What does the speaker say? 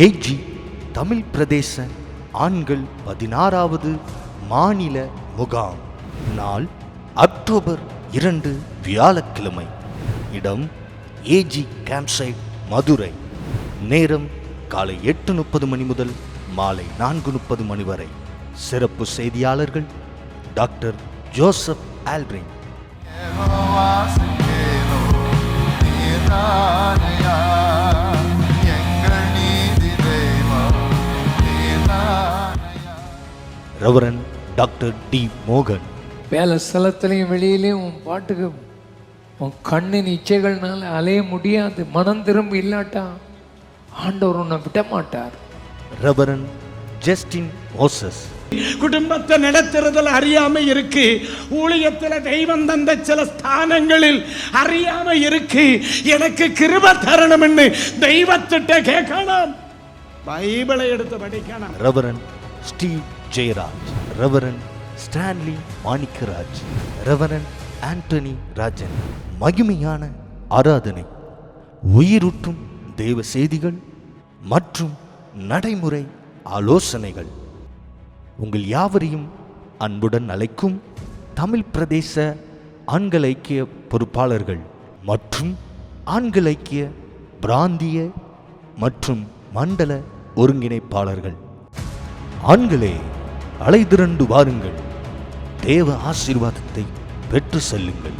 AG Tamil பிரதேச ஆண்கள் 16வது மாநில முகாம். நாள் அக்டோபர் 2 வியாழக்கிழமை. இடம் ஏஜி கேம்ப்சைட் மதுரை. நேரம் காலை 8:30 மணி முதல் மாலை 4:30 மணி வரை. சிறப்பு செய்தியாளர்கள் doctor Joseph Aldrin. Reverend doctor D மோகன். வேலை ஸ்தலத்திலையும் வெளியிலையும் உன் பாட்டுக்கு உன் கண்ணின் இச்சைகள்னால அலைய முடியாது. மனம் திரும்பி இல்லாட்டா ஆண்டவர் உன்னை விட மாட்டார். ரெவரண்ட் ஜஸ்டின் ஓசஸ். குடும்பத்தை நடத்துறதுல அறியாம இருக்கு, ஊழியத்துல தெய்வம் தந்த சில ஸ்தானங்களில் அறியாம இருக்கு. எனக்கு கிருபை தரணும்னு தெய்வத்திட்ட கேட்கணும், பைபிளை எடுத்து படிக்கணும். Reverend Steve Jeyaraj. Reverend Stanley Manickaraj. Reverend Antony Rajan. மகிமையான ஆராதனை, உயிரூட்டும் தேவ செய்திகள் மற்றும் நடைமுறை ஆலோசனைகள். உங்கள் யாவரையும் அன்புடன் அழைக்கும் தமிழ் பிரதேச ஆண்கள் ஐக்கிய பொறுப்பாளர்கள் மற்றும் ஆண்கள் ஐக்கிய பிராந்திய மற்றும் மண்டல ஒருங்கிணைப்பாளர்கள். ஆண்களே, அலைதிரண்டு வாருங்கள், தேவ ஆசீர்வாதத்தை பெற்று செல்லுங்கள்.